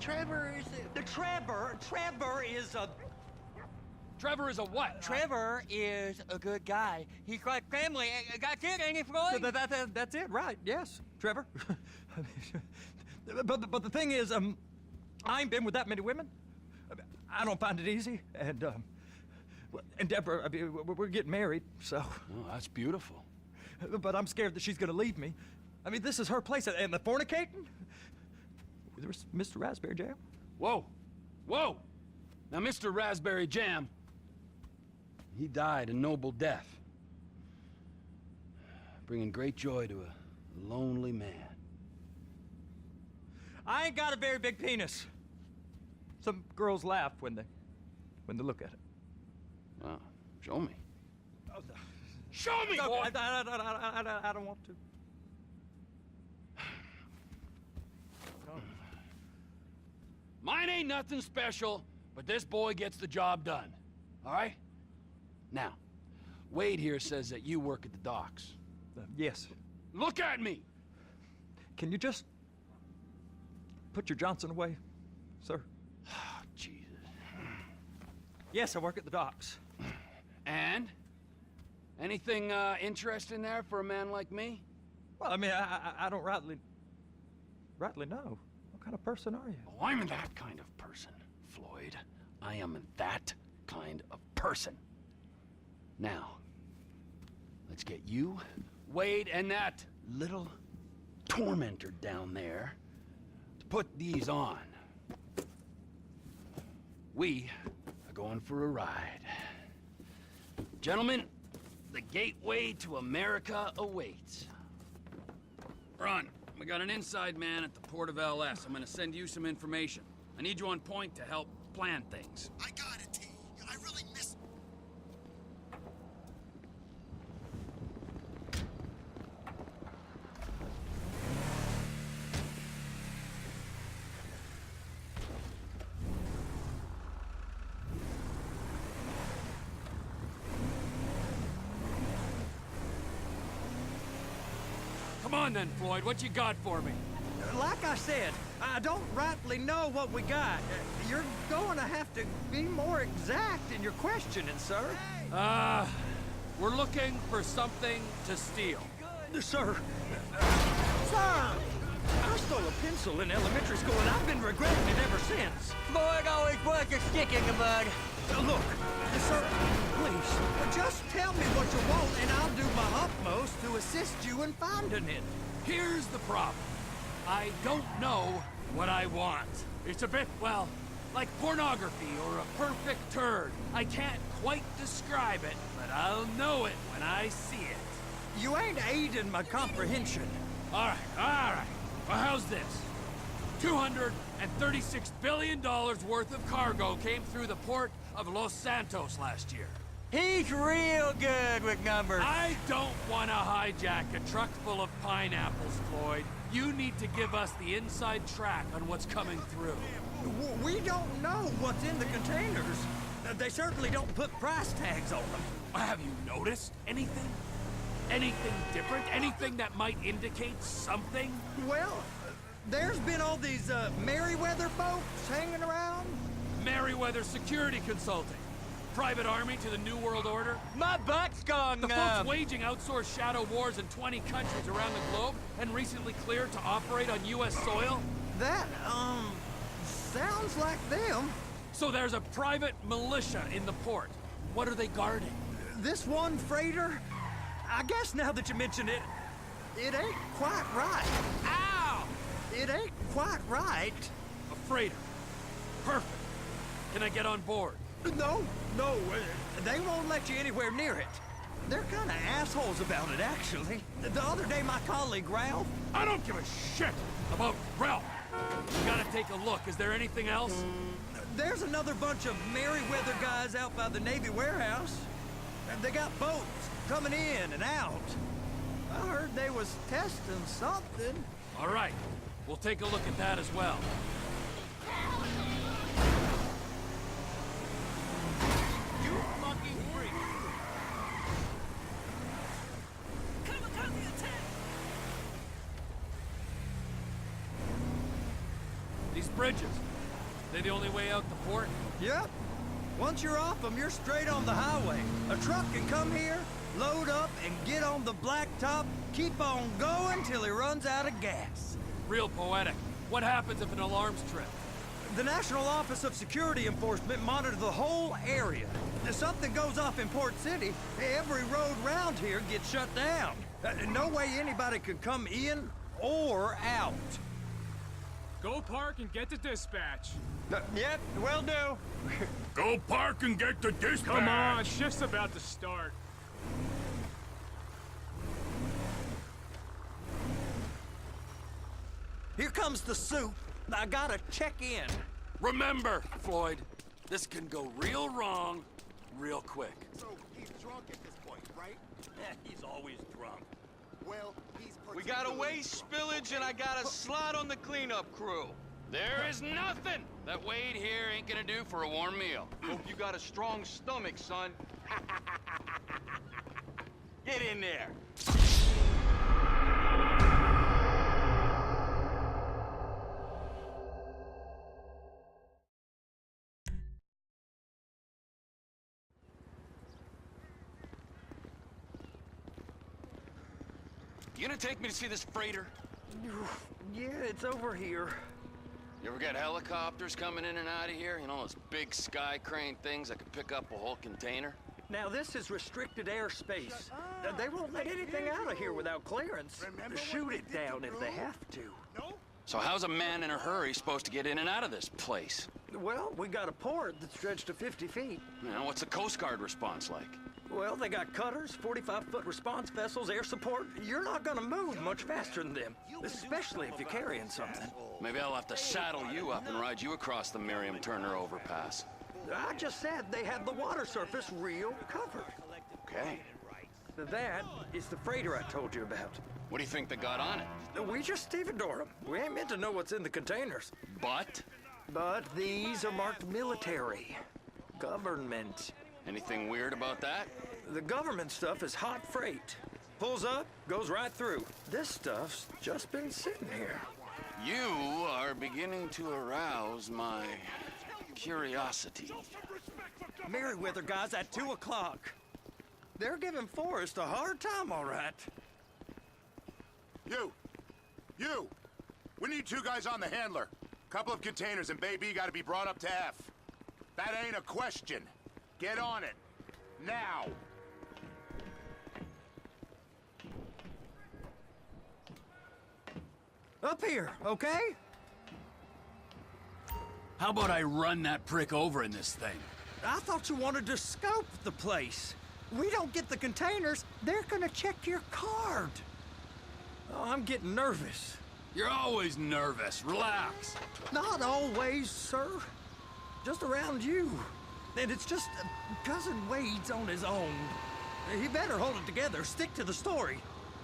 Trevor is Trevor is a... Trevor is a what? Trevor is a good guy. He's like family. That's it, ain't it, Floyd? That's it, right? Yes, Trevor. but the thing is, I ain't been with that many women. I don't find it easy, and Deborah, I mean, we're getting married, so. Oh, that's beautiful. But I'm scared that she's gonna leave me. I mean, this is her place, and the fornicating? There's Mr. Raspberry Jam. Whoa, whoa! Now, Mr. Raspberry Jam, he died a noble death, bringing great joy to a lonely man. I ain't got a very big penis. Some girls laugh when they look at it. Oh, show me. Show me, boy! I don't want to. Mine ain't nothing special, but this boy gets the job done. All right? Now, Wade here says that you work at the docks. Yes. Look at me! Can you just put your Johnson away, sir? Oh, Jesus. Yes, I work at the docks. And? Anything interesting there for a man like me? Well, I mean, I don't rightly know. What kind of person are you? Oh, I'm that kind of person, Floyd. I am that kind of person. Now, let's get you, Wade, and that little tormentor down there to put these on. We are going for a ride. Gentlemen, the gateway to America awaits. Ron, we got an inside man at the port of LS. I'm gonna send you some information. I need you on point to help plan things. I got it, T. I really miss... Come on then, Floyd, what you got for me? Like I said, I don't rightly know what we got. You're going to have to be more exact in your questioning, sir. We're looking for something to steal. Sir. Sir! I stole a pencil in elementary school, and I've been regretting it ever since. Floyd always puts a stick in the mud. Look, sir, please, just tell me what you want, and I'll do my utmost to assist you in finding it. Here's the problem. I don't know what I want. It's a bit, well, like pornography or a perfect turd. I can't quite describe it, but I'll know it when I see it. You ain't aiding my comprehension. All right. Well, how's this? $236 billion worth of cargo came through the port of Los Santos last year. He's real good with numbers. I don't want to hijack a truck full of pineapples, Floyd. You need to give us the inside track on what's coming through. We don't know what's in the containers. They certainly don't put price tags on them. Have you noticed anything? Anything different? Anything that might indicate something? Well, there's been all these Merryweather boats hanging around. Merryweather Security Consulting. Private army to the New World Order. My butt's gone The folks waging outsourced shadow wars in 20 countries around the globe and recently cleared to operate on U.S. soil. That, sounds like them. So there's a private militia in the port. What are they guarding? This one freighter, I guess now that you mention it, it ain't quite right. Ow! It ain't quite right. A freighter. Perfect. Can I get on board? No, they won't let you anywhere near it. They're kind of assholes about it, actually. The other day, my colleague, Ralph... I don't give a shit about Ralph. You gotta take a look. Is there anything else? There's another bunch of Merryweather guys out by the Navy warehouse. They got boats coming in and out. I heard they was testing something. All right. We'll take a look at that as well. You fucking freak! Kamikaze attack! These bridges, the only way out the port? Yep. Once you're off them, you're straight on the highway. A truck can come here, load up, and get on the blacktop, keep on going till he runs out of gas. Real poetic. What happens if an alarm's tripped? The National Office of Security Enforcement monitors the whole area. If something goes off in Port City, every road round here gets shut down. No way anybody can come in or out. Go park and get to dispatch. Yep, will do. Go park and get the dispatch! Come on, shift's about to start. Here comes the soup. I gotta check in. Remember, Floyd, this can go real wrong real quick. So he's drunk at this point, right? He's always drunk. Well, he's We got a waste spillage and I got a slot on the cleanup crew. There is nothing that Wade here ain't gonna do for a warm meal. Hope you got a strong stomach, son. Get in there. You gonna take me to see this freighter? Yeah, it's over here. You ever got helicopters coming in and out of here? You know, those big sky crane things that could pick up a whole container? Now, this is restricted airspace. They won't let anything out of here without clearance. Shoot it down if they have to. So how's a man in a hurry supposed to get in and out of this place? Well, we got a port that stretched to 50 feet. You know, what's the Coast Guard response like? Well, they got cutters, 45-foot response vessels, air support. You're not gonna move much faster than them, especially if you're carrying something. Maybe I'll have to saddle you up and ride you across the Miriam Turner overpass. I just said they had the water surface real covered. Okay. That is the freighter I told you about. What do you think they got on it? We just stevedore them. We ain't meant to know what's in the containers. But? But these are marked military. Government. Anything weird about that? The government stuff is hot freight. Pulls up, goes right through. This stuff's just been sitting here. You are beginning to arouse my curiosity. Merriweather guys at 2 o'clock. They're giving Forrest a hard time, all right. You! We need 2 guys on the handler. Couple of containers and Baby gotta be brought up to F. That ain't a question. Get on it. Now! Up here, okay? How about I run that prick over in this thing? I thought you wanted to scope the place. We don't get the containers, they're gonna check your card. Oh, I'm getting nervous. You're always nervous. Relax. Not always, sir. Just around you. And it's just Cousin Wade's on his own. He better hold it together, stick to the story.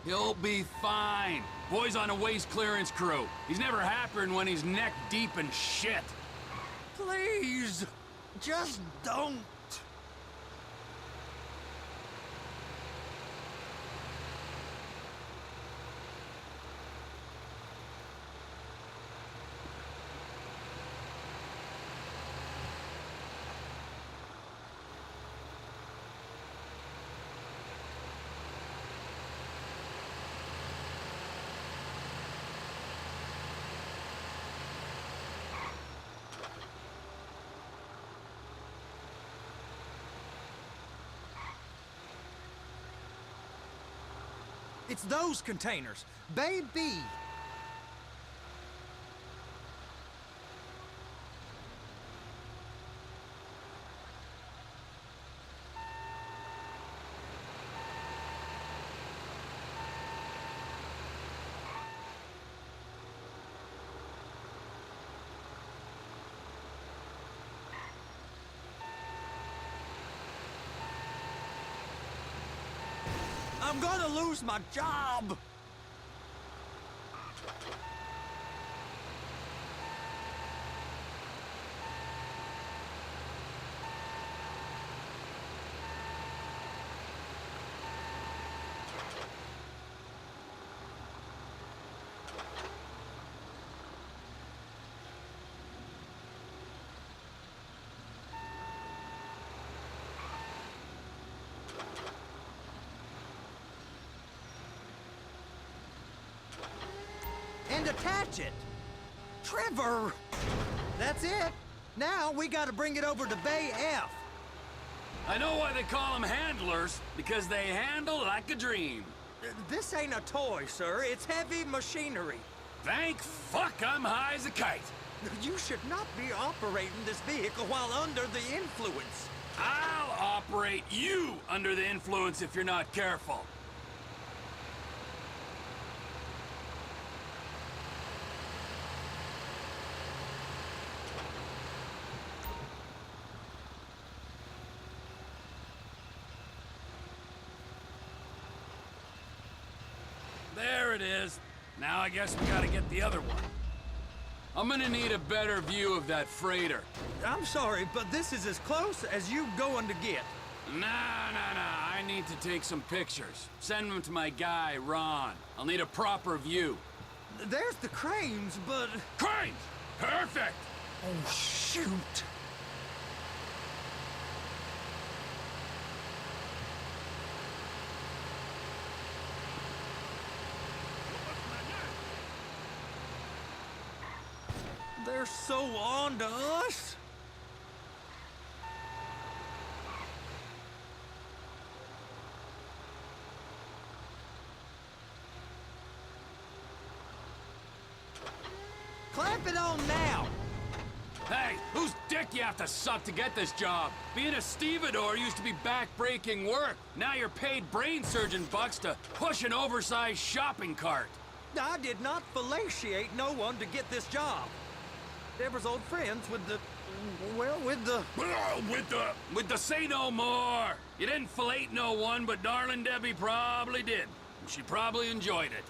He'll be fine. Boy's on a waste clearance crew. He's never happier than when he's neck deep in shit. Please, just don't. It's those containers, baby. I'm gonna lose my job! detach it. Trevor! That's it. Now we gotta bring it over to Bay F. I know why they call them handlers, because they handle like a dream. This ain't a toy, sir. It's heavy machinery. Thank fuck I'm high as a kite. You should not be operating this vehicle while under the influence. I'll operate you under the influence if you're not careful. There it is. Now I guess we gotta get the other one. I'm gonna need a better view of that freighter. I'm sorry, but this is as close as you going to get. Nah. I need to take some pictures. Send them to my guy, Ron. I'll need a proper view. There's the cranes, but... Cranes! Perfect! Oh, shoot. They're so on to us. Clamp it on now. Hey, whose dick you have to suck to get this job? Being a stevedore used to be back-breaking work. Now you're paid brain surgeon bucks to push an oversized shopping cart. I did not fellatiate no one to get this job. Deborah's old friends with the... well, with the... With the say no more. You didn't fillet no one, but darling Debbie probably did. She probably enjoyed it.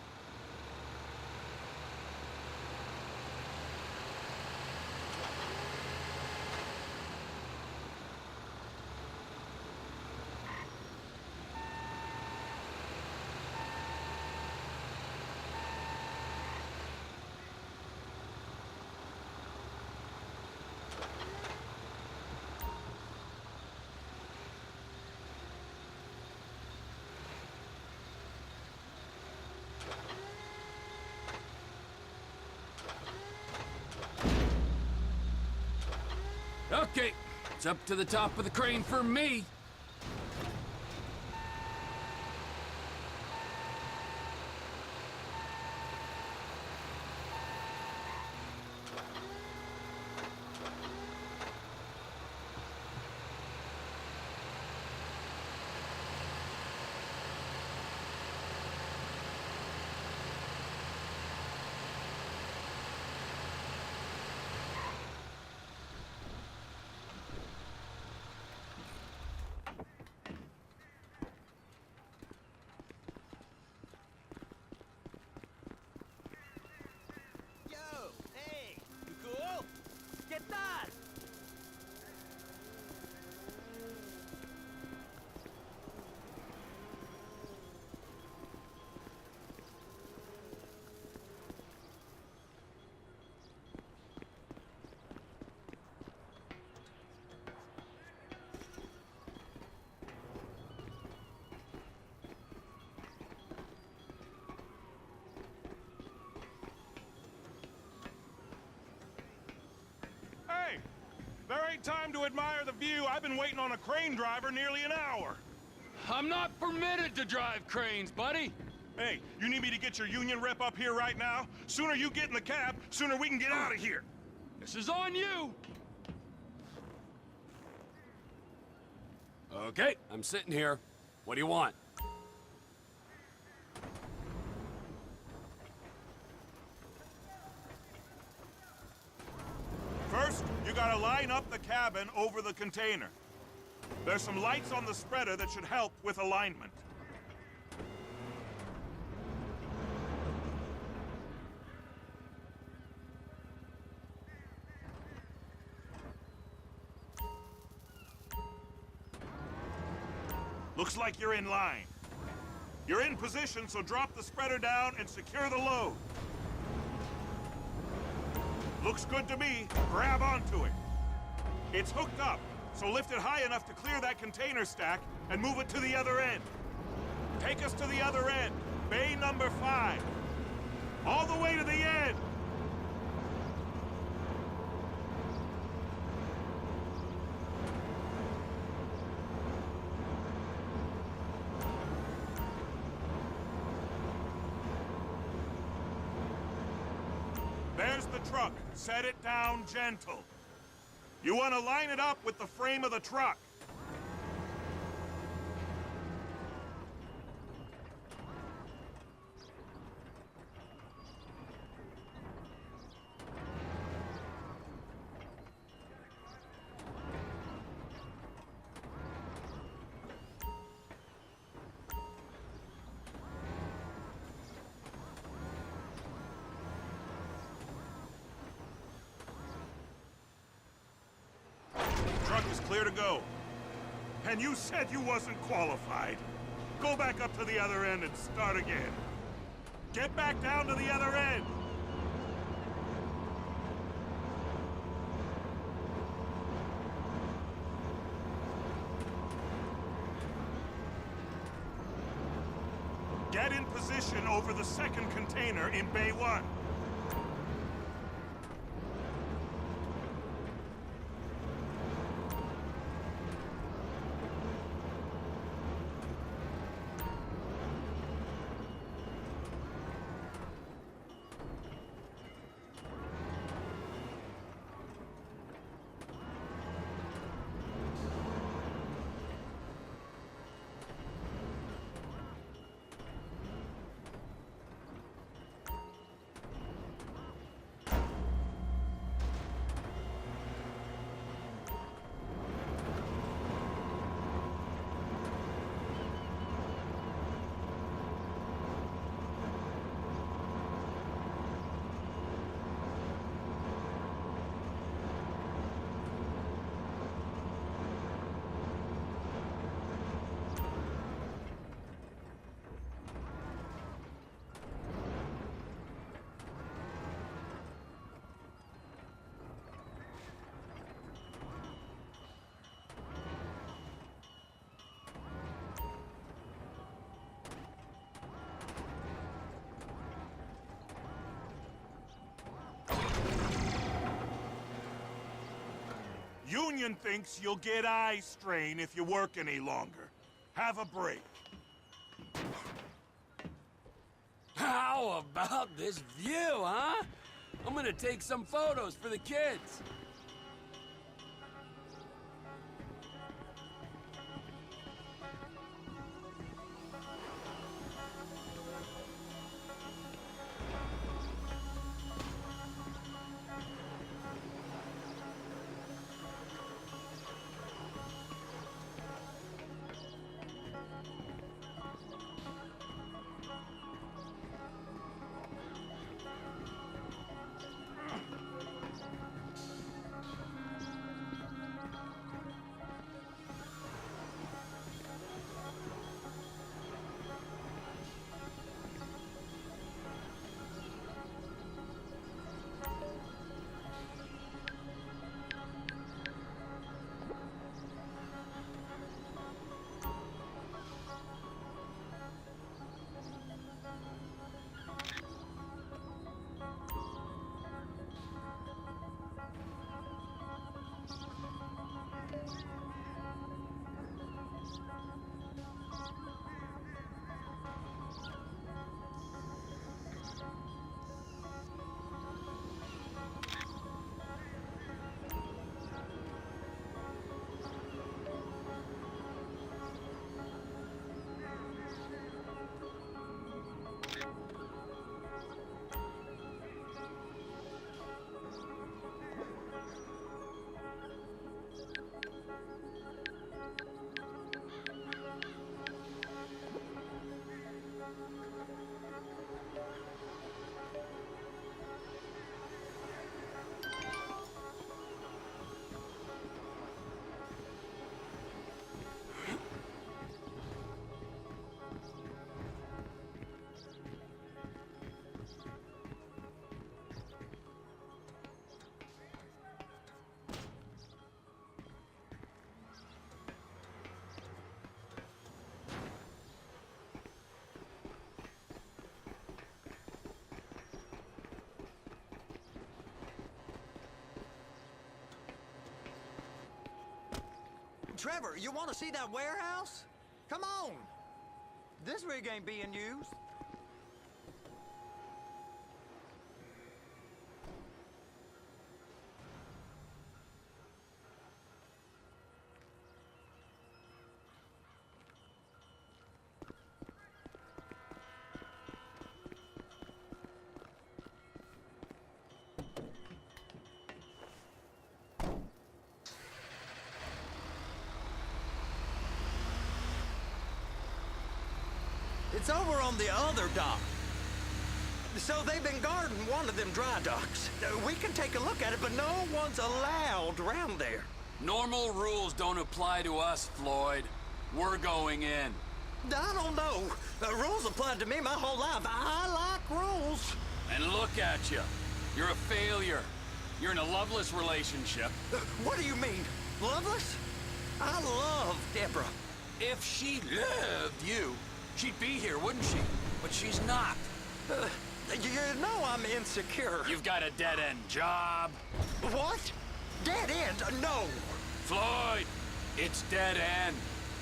Okay, it's up to the top of the crane for me. There ain't time to admire the view. I've been waiting on a crane driver nearly an hour. I'm not permitted to drive cranes, buddy. Hey, you need me to get your union rep up here right now? Sooner you get in the cab, sooner we can get out of here. This is on you. Okay, I'm sitting here. What do you want? First, you gotta line up the cabin over the container. There's some lights on the spreader that should help with alignment. Looks like you're in line. You're in position, so drop the spreader down and secure the load. Looks good to me. Grab onto it. It's hooked up, so lift it high enough to clear that container stack and move it to the other end. Take us to the other end, bay number 5. All the way to the end! There's the truck. Set it down gentle. You want to line it up with the frame of the truck. Truck is clear to go. And you said you wasn't qualified. Go back up to the other end and start again. Get back down to the other end. Get in position over the second container in Bay 1. Union thinks you'll get eye strain if you work any longer. Have a break. How about this view, huh? I'm gonna take some photos for the kids. Trevor, you want to see that warehouse? Come on. This rig ain't being used. It's over on the other dock. So they've been guarding one of them dry docks. We can take a look at it, but no one's allowed around there. Normal rules don't apply to us, Floyd. We're going in. I don't know. Rules applied to me my whole life. I like rules. And look at you. You're a failure. You're in a loveless relationship. What do you mean? Loveless? I love Deborah. If she loved you, she'd be here, wouldn't she? But she's not. You know I'm insecure. You've got a dead-end job. What? Dead end? No. Floyd, it's dead end.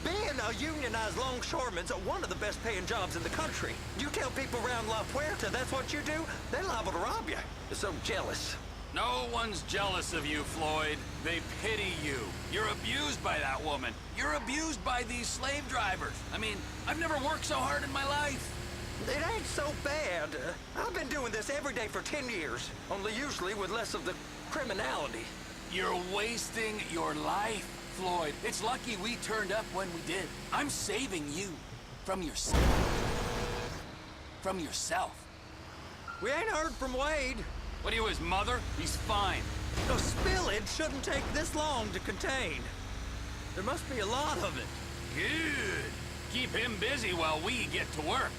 Being a unionized longshoreman's one of the best paying jobs in the country. You tell people around La Puerta that's what you do, they're liable to rob you. They're so jealous. No one's jealous of you, Floyd. They pity you. You're abused by that woman. You're abused by these slave drivers. I mean, I've never worked so hard in my life. It ain't so bad. I've been doing this every day for 10 years, only usually with less of the criminality. You're wasting your life, Floyd. It's lucky we turned up when we did. I'm saving you from yourself. From yourself. We ain't heard from Wade. What are you, his mother? He's fine. A spillage shouldn't take this long to contain. There must be a lot of it. Good. Keep him busy while we get to work.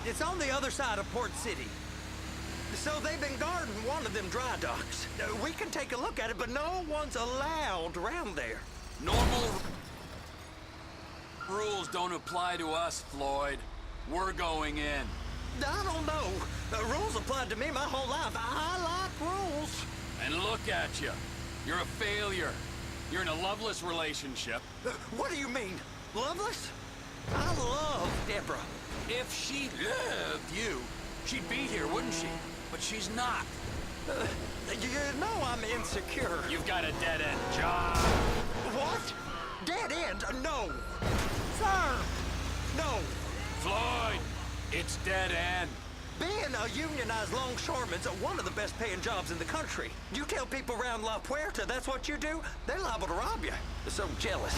It's on the other side of Port City. So they've been guarding one of them dry docks. We can take a look at it, but no one's allowed around there. Normal rules don't apply to us, Floyd. We're going in. I don't know. Rules applied to me my whole life. I like rules. And look at you. You're a failure. You're in a loveless relationship. What do you mean? Loveless? I love Deborah. If she loved you, she'd be here, wouldn't she? But she's not. You know I'm insecure. You've got a dead-end job. What? Dead end? No. Sir! No. Floyd, it's dead end. Being a unionized longshoreman's one of the best paying jobs in the country. You tell people around La Puerta that's what you do, they're liable to rob you. They're so jealous.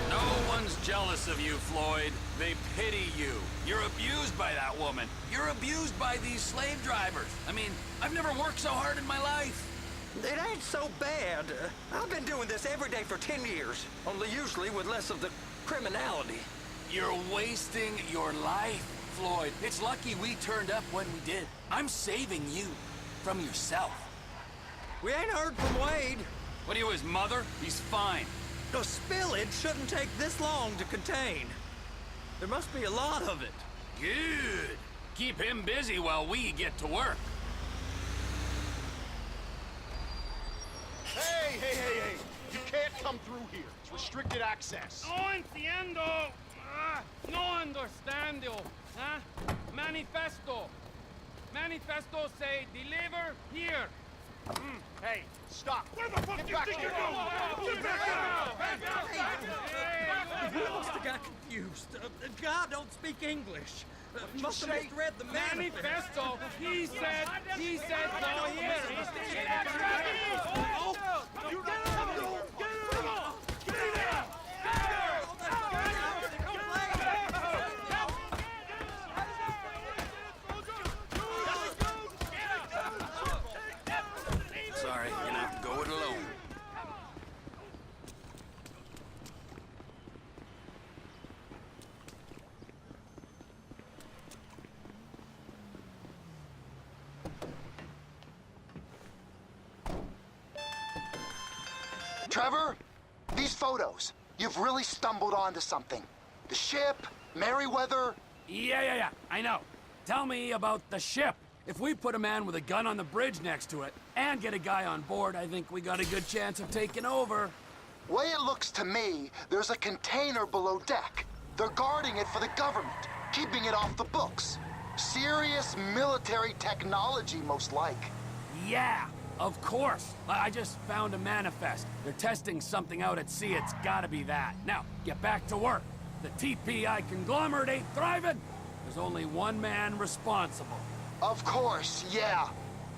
No one's jealous of you, Floyd. They pity you. You're abused by that woman. You're abused by these slave drivers. I mean, I've never worked so hard in my life. It ain't so bad. I've been doing this every day for 10 years, only usually with less of the criminality. You're wasting your life, Floyd. It's lucky we turned up when we did. I'm saving you From yourself. We ain't heard from Wade. What are you, his mother? He's fine. The spillage shouldn't take this long to contain. There must be a lot of it. Good. Keep him busy while we get to work. Hey, hey, hey, hey! You can't come through here. It's restricted access. No entiendo. No understando. Huh? Manifesto. Manifesto say deliver here. Hey, stop! Where the fuck do you back think here. you're going? Get back out! We must have got confused. God don't speak English. Must have say? misread the manifesto. Manifesto. He said no here. Sorry, you're gonna have to go it alone. Trevor, these photos. You've really stumbled onto something. The ship, Merryweather. Yeah. I know. Tell me about the ship. If we put a man with a gun on the bridge next to it and get a guy on board, I think we got a good chance of taking over. Way it looks to me, there's a container below deck. They're guarding it for the government, keeping it off the books. Serious military technology, most like. Yeah, of course. I just found a manifest. They're testing something out at sea. It's gotta be that. Now, get back to work. The TPI conglomerate ain't thriving. There's only one man responsible. Of course, yeah.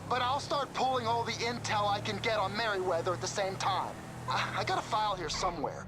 But I'll start pulling all the intel I can get on Merryweather at the same time. I got a file here somewhere.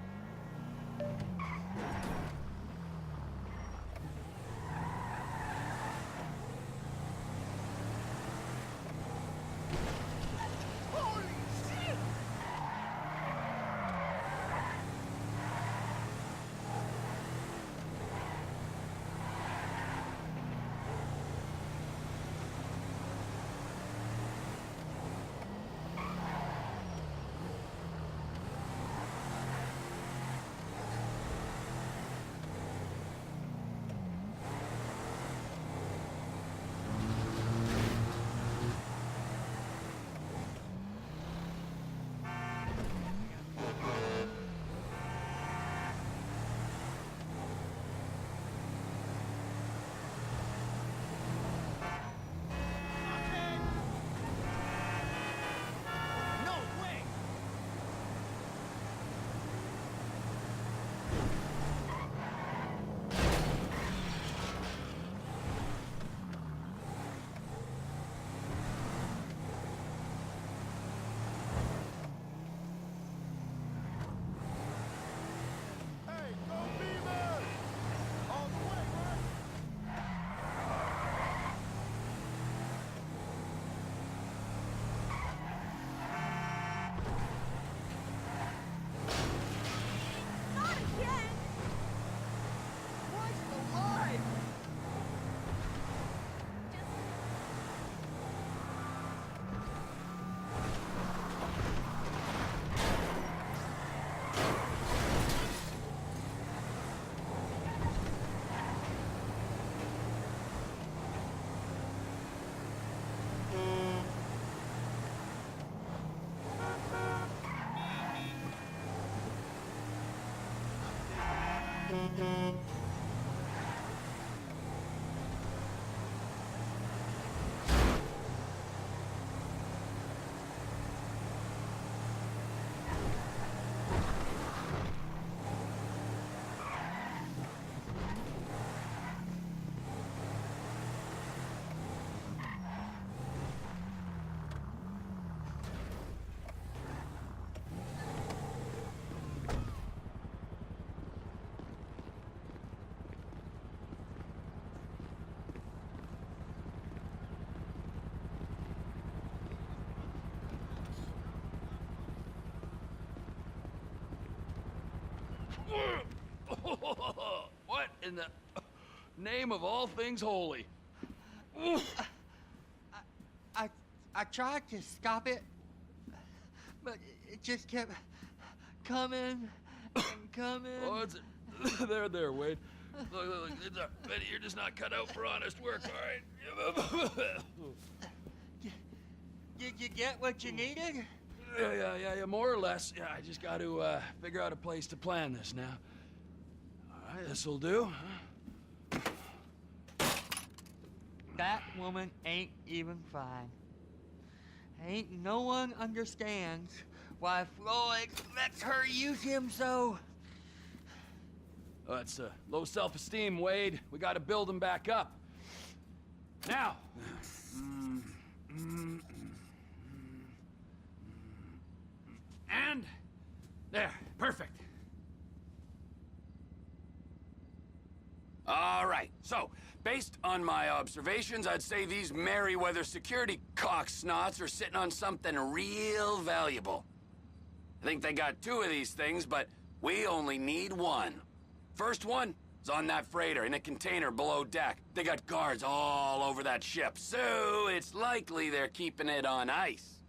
What in the name of all things holy? I tried to stop it, but it just kept coming and coming. Oh, it's there, Wade. Look, Betty, you're just not cut out for honest work, all right? Did you get what you needed? Yeah, more or less. Yeah, I just got to figure out a place to plan this now. All right, this'll do. That woman ain't even fine. Ain't no one understands why Floyd lets her use him so. Oh, it's low self-esteem, Wade. We got to build him back up. Now. And there, perfect. All right, so, based on my observations, I'd say these Merryweather security cocksnots are sitting on something real valuable. I think they got 2 of these things, but we only need 1. First one is on that freighter in a container below deck. They got guards all over that ship, so it's likely they're keeping it on ice.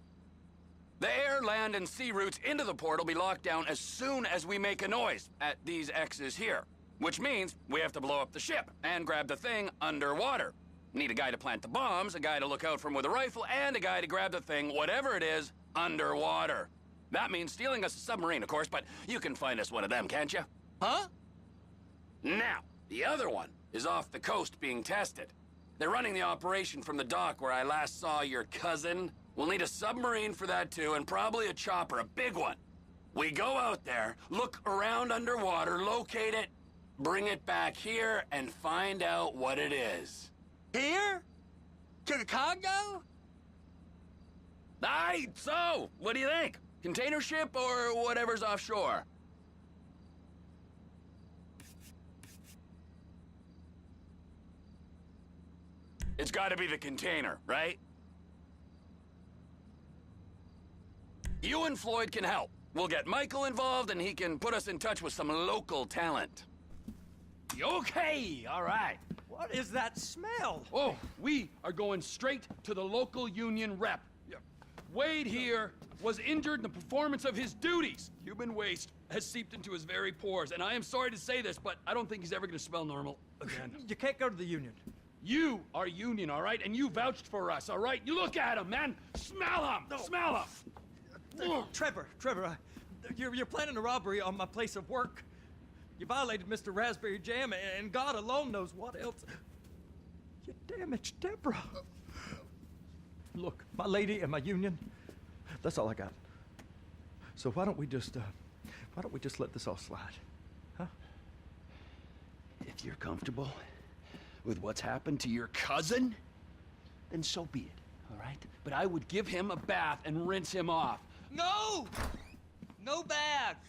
The air, land, and sea routes into the port will be locked down as soon as we make a noise at these X's here. Which means we have to blow up the ship and grab the thing underwater. Need a guy to plant the bombs, a guy to look out for him with a rifle, and a guy to grab the thing, whatever it is, underwater. That means stealing us a submarine, of course, but you can find us one of them, can't you? Huh? Now, the other one is off the coast being tested. They're running the operation from the dock where I last saw your cousin. We'll need a submarine for that too, and probably a chopper, a big one. We go out there, look around underwater, locate it, bring it back here, and find out what it is. Here? To the Congo? Aye, so, what do you think? Container ship or whatever's offshore? It's gotta be the container, right? You and Floyd can help. We'll get Michael involved and he can put us in touch with some local talent. Okay, all right. What is that smell? Oh, we are going straight to the local union rep. Wade here was injured in the performance of his duties. Human waste has seeped into his very pores, and I am sorry to say this, but I don't think he's ever going to smell normal again. You can't go to the union. You are union, all right? And you vouched for us, all right? You look at him, man. Smell him. No. Smell him. Trevor, you're planning a robbery on my place of work. You violated Mr. Raspberry Jam, and God alone knows what else. You damaged Deborah. Look, my lady and my union, that's all I got. So why don't we just let this all slide, huh? If you're comfortable with what's happened to your cousin, then so be it, all right? But I would give him a bath and rinse him off. No! No baths!